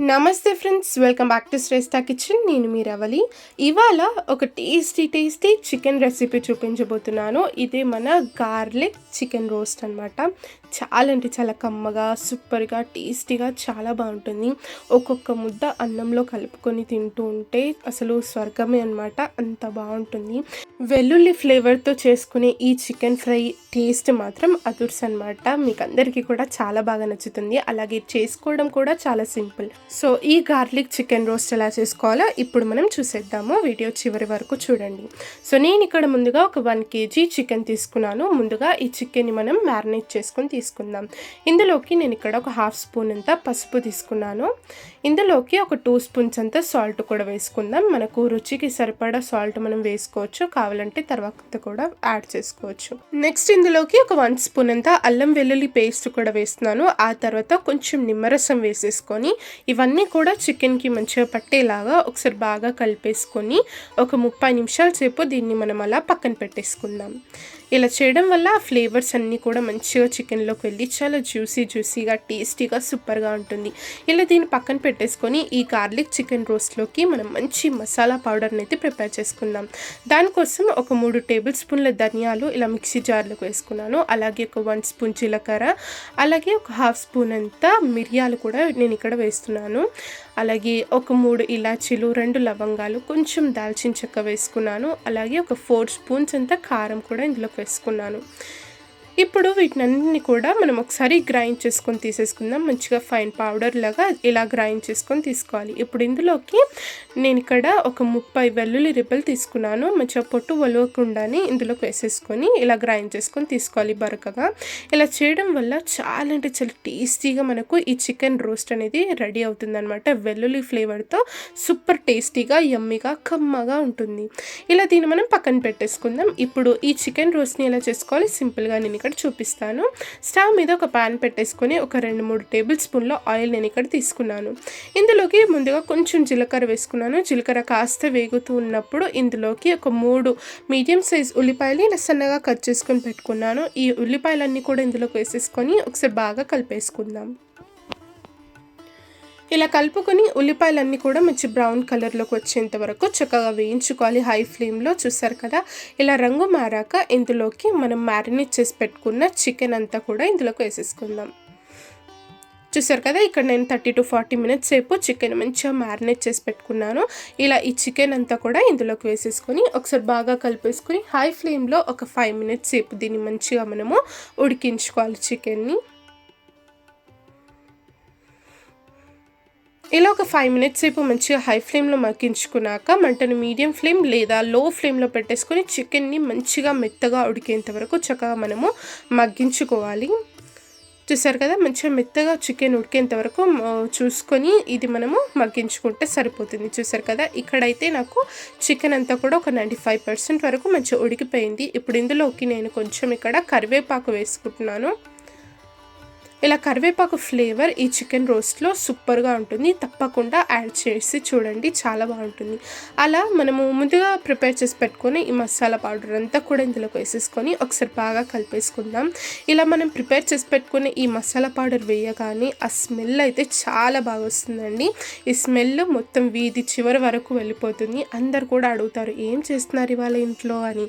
నమస్తే friends, welcome back to Shreshta Kitchen. నేను మీ రవలి. ఇవాళ ఒక టేస్టీ చికెన్ రెసిపీ చూపించబోతున్నాను. ఇదే మన గార్లిక్ చికెన్ రోస్ట్ అనమాట. చాలా అంటే చాలా కమ్మగా, సూపర్గా, టేస్టీగా చాలా బాగుంటుంది. ఒక్కొక్క ముద్ద అన్నంలో కలుపుకొని తింటూ ఉంటే అసలు స్వర్గమే అనమాట, అంత బాగుంటుంది. వెల్లుల్లి ఫ్లేవర్తో చేసుకునే ఈ చికెన్ ఫ్రై టేస్ట్ మాత్రం అదుర్స్ అనమాట. మీకు అందరికీ కూడా చాలా బాగా నచ్చుతుంది. అలాగే చేసుకోవడం కూడా చాలా సింపుల్. సో ఈ గార్లిక్ చికెన్ రోస్ట్ ఎలా చేసుకోవాలో ఇప్పుడు మనం చూసేద్దాము. వీడియో చివరి వరకు చూడండి. సో నేను ఇక్కడ ముందుగా ఒక 1 kg చికెన్ తీసుకున్నాను. ముందుగా ఈ చికెన్ని మనం మ్యారినేట్ చేసుకొని తీసుకుందాం. ఇందులోకి నేను ఇక్కడ ఒక 1/2 స్పూన్ అంత పసుపు తీసుకున్నాను. ఇందులోకి ఒక 2 స్పూన్స్ అంత సాల్ట్ కూడా వేసుకుందాం. మనకు రుచికి సరిపడా సాల్ట్ మనం వేసుకోవచ్చు, కావాలంటే తర్వాత కూడా యాడ్ చేసుకోవచ్చు. నెక్స్ట్ ఇందులోకి ఒక 1 స్పూన్ అంత అల్లం వెల్లుల్లి పేస్ట్ కూడా వేస్తున్నాను. ఆ తర్వాత కొంచెం నిమ్మరసం వేసేసుకొని ఇవన్నీ కూడా చికెన్కి మంచిగా పట్టేలాగా ఒకసారి బాగా కలిపేసుకొని ఒక 30 నిమిషాల సేపు దీన్ని మనం అలా పక్కన పెట్టేసుకుందాం. ఇలా చేయడం వల్ల ఆ ఫ్లేవర్స్ అన్నీ కూడా మంచిగా చికెన్లోకి వెళ్ళి చాలా జ్యూసీగా టేస్టీగా సూపర్గా ఉంటుంది. ఇలా దీన్ని పక్కన పెట్టేసుకొని ఈ గార్లిక్ చికెన్ రోస్ట్లోకి మనం మంచి మసాలా పౌడర్ని అయితే ప్రిపేర్ చేసుకుందాం. దానికోసం ఒక 3 టేబుల్ స్పూన్ల ధనియాలు ఇలా మిక్సీ జార్లోకి వేసుకున్నాను. అలాగే ఒక 1 స్పూన్ జీలకర్ర, అలాగే ఒక 1/2 స్పూన్ అంతా మిరియాలు కూడా నేను ఇక్కడ వేస్తున్నాను. అలాగే ఒక 3 ఇలాచీలు, 2 లవంగాలు, కొంచెం దాల్చిన చెక్క వేసుకున్నాను. అలాగే ఒక 4 స్పూన్స్ అంతా కారం కూడా ఇందులోకి వేసుకున్నాను. ఇప్పుడు వీటినన్నింటినీ కూడా మనం ఒకసారి గ్రైండ్ చేసుకొని తీసేసుకుందాం. మంచిగా ఫైన్ పౌడర్ లాగా ఇలా గ్రైండ్ చేసుకొని తీసుకోవాలి. ఇప్పుడు ఇందులోకి నేను ఇక్కడ ఒక 30 వెల్లుల్లి రిబ్బలు తీసుకున్నాను. మంచిగా పొట్టు ఒలవకుండానే ఇందులోకి వేసేసుకొని ఇలా గ్రైండ్ చేసుకొని తీసుకోవాలి బరకగా. ఇలా చేయడం వల్ల చాలా అంటే చాలా టేస్టీగా మనకు ఈ చికెన్ రోస్ట్ అనేది రెడీ అవుతుంది అనమాట. వెల్లుల్లి ఫ్లేవర్తో సూపర్ టేస్టీగా, యమ్మీగా, కమ్మగా ఉంటుంది. ఇలా దీన్ని మనం పక్కన పెట్టేసుకుందాం. ఇప్పుడు ఈ చికెన్ రోస్ట్ని ఎలా చేసుకోవాలి సింపుల్గా నేను ఇక్కడ చూపిస్తాను. స్టవ్ మీద ఒక ప్యాన్ పెట్టేసుకొని ఒక 2-3 టేబుల్ స్పూన్ల ఆయిల్ నేను ఇక్కడ తీసుకున్నాను. ఇందులోకి ముందుగా కొంచెం జీలకర్ర వేసుకున్నాను. జీలకర్ర కాస్త వేగుతూ ఉన్నప్పుడు ఇందులోకి ఒక 3 మీడియం సైజ్ ఉల్లిపాయలు ఇలా సన్నగా కట్ చేసుకొని పెట్టుకున్నాను. ఈ ఉల్లిపాయలన్నీ కూడా ఇందులోకి వేసేసుకొని ఒకసారి బాగా కలిపేసుకుందాం. ఇలా కలుపుకొని ఉల్లిపాయలన్నీ కూడా మంచి బ్రౌన్ కలర్లోకి వచ్చేంత వరకు చక్కగా వేయించుకోవాలి హై ఫ్లేమ్లో. చూసారు కదా, ఇలా రంగు మారాక ఇందులోకి మనం మ్యారినేట్ చేసి పెట్టుకున్న చికెన్ అంతా కూడా ఇందులోకి వేసేసుకుందాం. చూసారు కదా, ఇక్కడ నేను 30 to 40 మినిట్స్ సేపు చికెన్ మంచిగా మ్యారినేట్ చేసి పెట్టుకున్నాను. ఇలా ఈ చికెన్ అంతా కూడా ఇందులోకి వేసేసుకొని ఒకసారి బాగా కలిపేసుకొని హై ఫ్లేమ్లో ఒక 5 మినిట్స్ సేపు దీన్ని మంచిగా మనము ఉడికించుకోవాలి చికెన్ని. ఇలా ఒక 5 మినిట్స్ సేపు మంచిగా హై ఫ్లేమ్లో మగ్గించుకున్నాక మంటను మీడియం ఫ్లేమ్ లేదా లో ఫ్లేమ్లో పెట్టేసుకొని చికెన్ని మంచిగా మెత్తగా ఉడికేంత వరకు చక్కగా మనము మగ్గించుకోవాలి. చూసారు కదా, మంచిగా మెత్తగా చికెన్ ఉడికేంత వరకు చూసుకొని ఇది మనము మగ్గించుకుంటే సరిపోతుంది. చూసారు కదా, ఇక్కడైతే నాకు చికెన్ అంతా కూడా ఒక 95% వరకు మంచిగా ఉడికిపోయింది. ఇప్పుడు ఇందులోకి నేను కొంచెం ఇక్కడ కరివేపాకు వేసుకుంటున్నాను. ఇలా కరివేపాకు ఫ్లేవర్ ఈ చికెన్ రోస్ట్లో సూపర్గా ఉంటుంది. తప్పకుండా యాడ్ చేసి చూడండి, చాలా బాగుంటుంది. అలా మనము ముందుగా ప్రిపేర్ చేసి పెట్టుకొని ఈ మసాలా పౌడర్ అంతా కూడా ఇందులోకి వేసేసుకొని ఒకసారి బాగా కలిపేసుకుందాం. ఇలా మనం ప్రిపేర్ చేసి పెట్టుకుని ఈ మసాలా పౌడర్ వేయగానే ఆ స్మెల్ అయితే చాలా బాగా వస్తుందండి. ఈ స్మెల్ మొత్తం వీధి చివరి వరకు వెళ్ళిపోతుంది. అందరు కూడా అడుగుతారు ఏం చేస్తున్నారు ఇవాళ ఇంట్లో అని.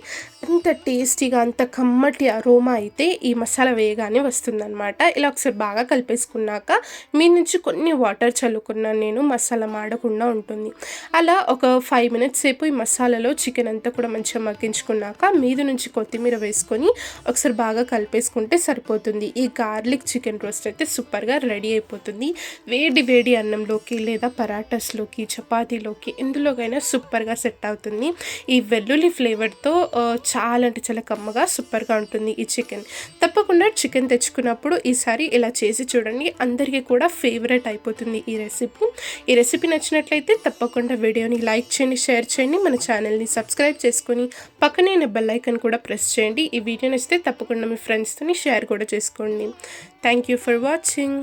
అంత టేస్టీగా, అంత కమ్మటి అరోమా అయితే ఈ మసాలా వేయగానే వస్తుందన్నమాట. ఇలా ఒకసారి బాగా కలిపేసుకున్నాక మీ నుంచి కొన్ని వాటర్ చల్లుకున్నాను నేను, మసాలా మాడకుండా ఉంటుంది. అలా ఒక 5 మినిట్స్ సేపు ఈ మసాలాలో చికెన్ అంతా కూడా మంచిగా మగ్గించుకున్నాక మీద నుంచి కొత్తిమీర వేసుకొని ఒకసారి బాగా కలిపేసుకుంటే సరిపోతుంది. ఈ గార్లిక్ చికెన్ రోస్ట్ అయితే సూపర్గా రెడీ అయిపోతుంది. వేడి అన్నంలోకి లేదా పరాటాస్లోకి, చపాతీలోకి ఎందులోకైనా సూపర్గా సెట్ అవుతుంది. ఈ వెల్లుల్లి ఫ్లేవర్తో చాలా అంటే చాలా కమ్మగా సూపర్గా ఉంటుంది ఈ చికెన్. తప్పకుండా చికెన్ తెచ్చుకున్నప్పుడు ఈసారి ఇలా చేసి చూడండి, అందరికీ కూడా ఫేవరెట్ అయిపోతుంది ఈ రెసిపీ. ఈ రెసిపీ నచ్చినట్లయితే తప్పకుండా వీడియోని లైక్ చేయండి, షేర్ చేయండి, మన ఛానల్ని సబ్స్క్రైబ్ చేసుకొని పక్కనే బెల్ ఐకాన్ కూడా ప్రెస్ చేయండి. ఈ వీడియో నచ్చితే తప్పకుండా మీ ఫ్రెండ్స్తో షేర్ కూడా చేసుకోండి. Thank you for watching.